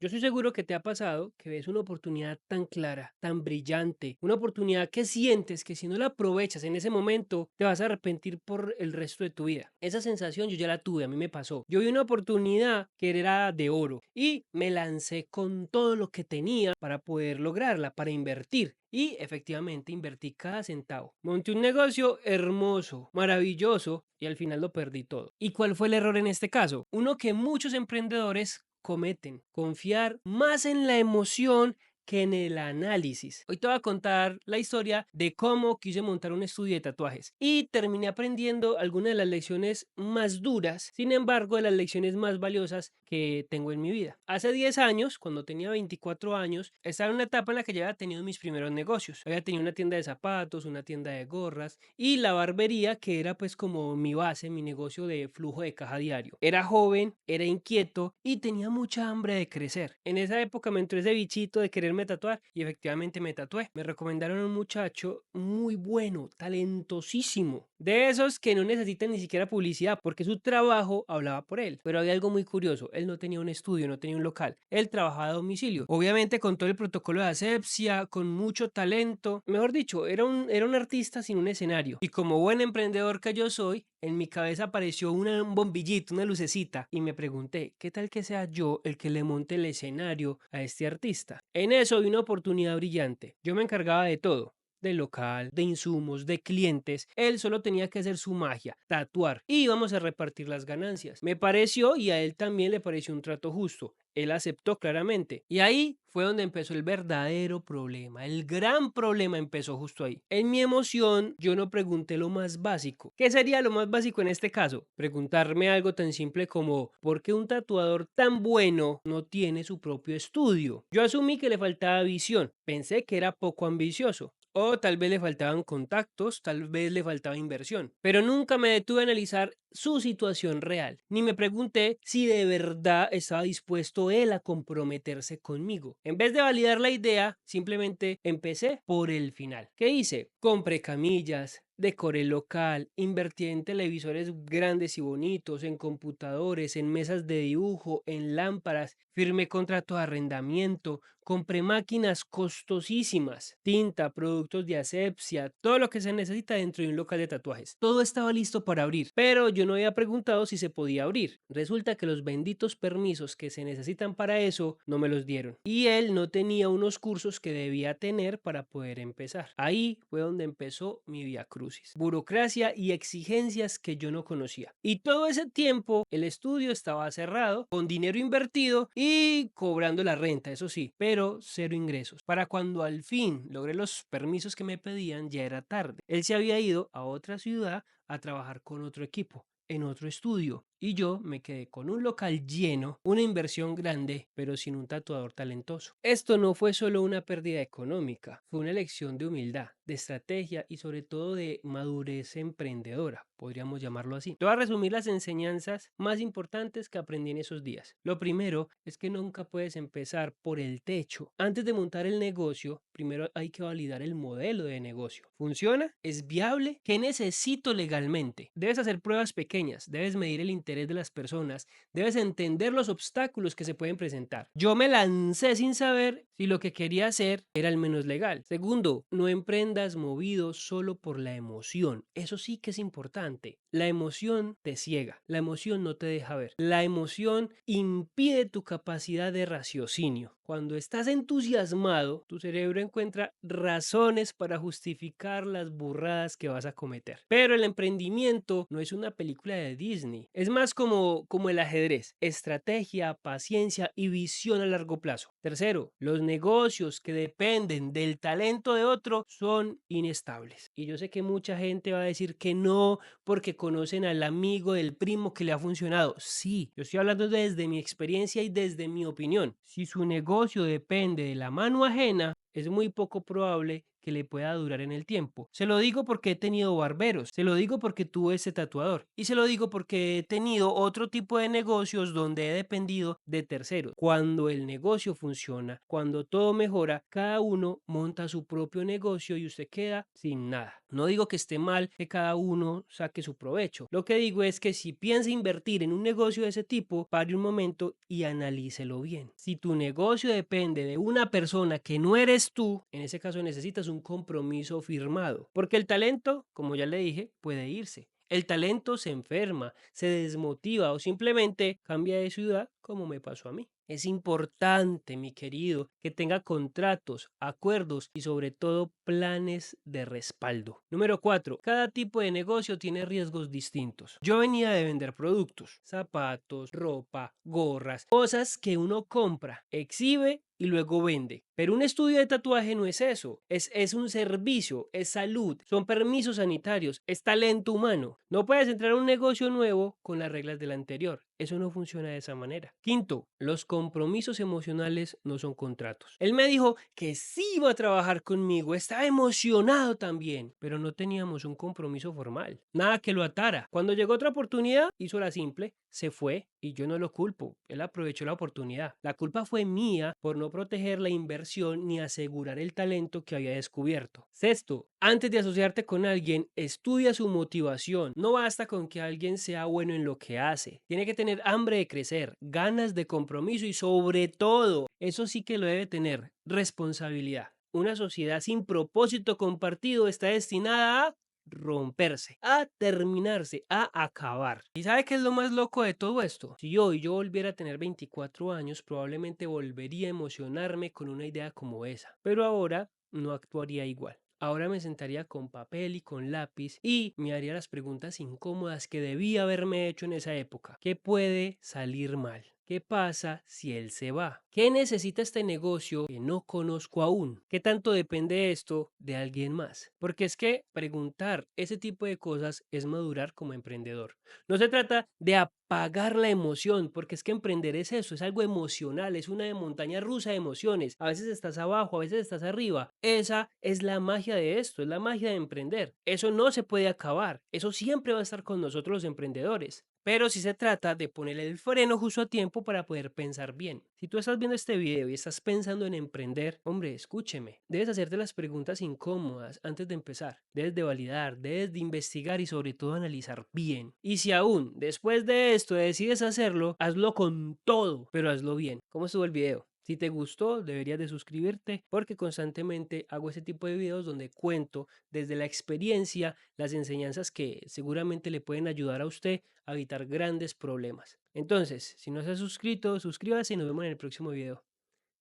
Yo estoy seguro que te ha pasado que ves una oportunidad tan clara, tan brillante, una oportunidad que sientes que si no la aprovechas en ese momento, te vas a arrepentir por el resto de tu vida. Esa sensación yo ya la tuve, a mí me pasó. Yo vi una oportunidad que era de oro y me lancé con todo lo que tenía para poder lograrla, para invertir. Y efectivamente invertí cada centavo. Monté un negocio hermoso, maravilloso y al final lo perdí todo. ¿Y cuál fue el error en este caso? Uno que muchos emprendedores cometen, confiar más en la emoción que en el análisis. Hoy te voy a contar la historia de cómo quise montar un estudio de tatuajes y terminé aprendiendo algunas de las lecciones más duras, sin embargo, de las lecciones más valiosas que tengo en mi vida. Hace 10 años, cuando tenía 24 años, estaba en una etapa en la que ya había tenido mis primeros negocios. Había tenido una tienda de zapatos, una tienda de gorras y la barbería, que era pues como mi base, mi negocio de flujo de caja diario. Era joven, era inquieto y tenía mucha hambre de crecer. En esa época me entró ese bichito de quererme tatuar y efectivamente me tatué. Me recomendaron a un muchacho muy bueno, talentosísimo, de esos que no necesitan ni siquiera publicidad porque su trabajo hablaba por él. Pero había algo muy curioso, él no tenía un estudio, no tenía un local, él trabajaba a domicilio. Obviamente con todo el protocolo de asepsia, con mucho talento, mejor dicho, era un artista sin un escenario. Y como buen emprendedor que yo soy, en mi cabeza apareció un bombillito, una lucecita, y me pregunté, ¿qué tal que sea yo el que le monte el escenario a este artista? En eso vi una oportunidad brillante. Yo me encargaba de todo, de local, de insumos, de clientes. Él solo tenía que hacer su magia, tatuar, y íbamos a repartir las ganancias. Me pareció y a él también le pareció un trato justo. Él aceptó claramente. Y ahí fue donde empezó el verdadero problema. El gran problema empezó justo ahí. En mi emoción, yo no pregunté lo más básico. ¿Qué sería lo más básico en este caso? Preguntarme algo tan simple como ¿por qué un tatuador tan bueno no tiene su propio estudio? Yo asumí que le faltaba visión. Pensé que era poco ambicioso. O tal vez le faltaban contactos, tal vez le faltaba inversión. Pero nunca me detuve a analizar su situación real, ni me pregunté si de verdad estaba dispuesto él a comprometerse conmigo. En vez de validar la idea, simplemente empecé por el final. ¿Qué hice? Compré camillas, decoré el local, invertí en televisores grandes y bonitos, en computadores, en mesas de dibujo, en lámparas, firmé contrato de arrendamiento, compré máquinas costosísimas, tinta, productos de asepsia, todo lo que se necesita dentro de un local de tatuajes. Todo estaba listo para abrir, pero yo no había preguntado si se podía abrir. Resulta que los benditos permisos que se necesitan para eso no me los dieron. Y él no tenía unos cursos que debía tener para poder empezar. Ahí fue donde empezó mi vía crucis. Burocracia y exigencias que yo no conocía. Y todo ese tiempo el estudio estaba cerrado, con dinero invertido y cobrando la renta, eso sí, pero cero ingresos. Para cuando al fin logré los permisos que me pedían, ya era tarde. Él se había ido a otra ciudad a trabajar con otro equipo, en otro estudio, y yo me quedé con un local lleno, una inversión grande, pero sin un tatuador talentoso. Esto no fue solo una pérdida económica, fue una lección de humildad, de estrategia y sobre todo de madurez emprendedora, podríamos llamarlo así. Te voy a resumir las enseñanzas más importantes que aprendí en esos días. Lo primero es que nunca puedes empezar por el techo. Antes de montar el negocio, primero hay que validar el modelo de negocio. ¿Funciona? ¿Es viable? ¿Qué necesito legalmente? Debes hacer pruebas pequeñas, debes medir el interés de las personas, debes entender los obstáculos que se pueden presentar. Yo me lancé sin saber si lo que quería hacer era el menos legal. Segundo, no emprendas movido solo por la emoción. Eso sí que es importante. La emoción te ciega, la emoción no te deja ver. La emoción impide tu capacidad de raciocinio. Cuando estás entusiasmado, tu cerebro encuentra razones para justificar las burradas que vas a cometer. Pero el emprendimiento no es una película de Disney. Es más como el ajedrez. Estrategia, paciencia y visión a largo plazo. Tercero, los negocios que dependen del talento de otro son inestables. Y yo sé que mucha gente va a decir que no porque conocen al amigo del primo que le ha funcionado. Sí, yo estoy hablando desde mi experiencia y desde mi opinión. Si su negocio depende de la mano ajena, es muy poco probable que le pueda durar en el tiempo. Se lo digo porque he tenido barberos, se lo digo porque tuve ese tatuador y se lo digo porque he tenido otro tipo de negocios donde he dependido de terceros. Cuando el negocio funciona, cuando todo mejora, cada uno monta su propio negocio y usted queda sin nada. No digo que esté mal que cada uno saque su provecho. Lo que digo es que si piensa invertir en un negocio de ese tipo, pare un momento y analícelo bien. Si tu negocio depende de una persona que no eres tú, en ese caso necesitas un compromiso firmado, porque el talento, como ya le dije, puede irse. El talento se enferma, se desmotiva o simplemente cambia de ciudad, como me pasó a mí. Es importante, mi querido, que tenga contratos, acuerdos y sobre todo planes de respaldo. Número 4. Cada tipo de negocio tiene riesgos distintos. Yo venía de vender productos, zapatos, ropa, gorras, cosas que uno compra, exhibe y luego vende. Pero un estudio de tatuaje no es eso, es un servicio, es salud, son permisos sanitarios, es talento humano. No puedes entrar a un negocio nuevo con las reglas del anterior. Eso no funciona de esa manera. Quinto, los compromisos emocionales no son contratos. Él me dijo que sí iba a trabajar conmigo, estaba emocionado también, pero no teníamos un compromiso formal, nada que lo atara. Cuando llegó otra oportunidad, hizo la simple, se fue y yo no lo culpo, él aprovechó la oportunidad. La culpa fue mía por no proteger la inversión ni asegurar el talento que había descubierto. Sexto, antes de asociarte con alguien, estudia su motivación. No basta con que alguien sea bueno en lo que hace. Tiene que tener hambre de crecer, ganas de compromiso y sobre todo, eso sí que lo debe tener, responsabilidad. Una sociedad sin propósito compartido está destinada a romperse, a terminarse, a acabar. ¿Y sabe qué es lo más loco de todo esto? Si hoy yo volviera a tener 24 años, probablemente volvería a emocionarme con una idea como esa. Pero ahora no actuaría igual. Ahora me sentaría con papel y con lápiz y me haría las preguntas incómodas que debía haberme hecho en esa época. ¿Qué puede salir mal? ¿Qué pasa si él se va? ¿Qué necesita este negocio que no conozco aún? ¿Qué tanto depende esto de alguien más? Porque es que preguntar ese tipo de cosas es madurar como emprendedor. No se trata de apagar la emoción, porque es que emprender es eso, es algo emocional, es una montaña rusa de emociones. A veces estás abajo, a veces estás arriba. Esa es la magia de esto, es la magia de emprender. Eso no se puede acabar, eso siempre va a estar con nosotros los emprendedores. Pero sí se trata de ponerle el freno justo a tiempo para poder pensar bien. Si tú estás viendo este video y estás pensando en emprender, hombre, escúcheme. Debes hacerte las preguntas incómodas antes de empezar. Debes de validar, debes de investigar y sobre todo analizar bien. Y si aún después de esto decides hacerlo, hazlo con todo, pero hazlo bien. ¿Cómo estuvo el video? Si te gustó, deberías de suscribirte porque constantemente hago ese tipo de videos donde cuento desde la experiencia las enseñanzas que seguramente le pueden ayudar a usted a evitar grandes problemas. Entonces, si no se ha suscrito, suscríbase y nos vemos en el próximo video.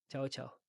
Chao, chao.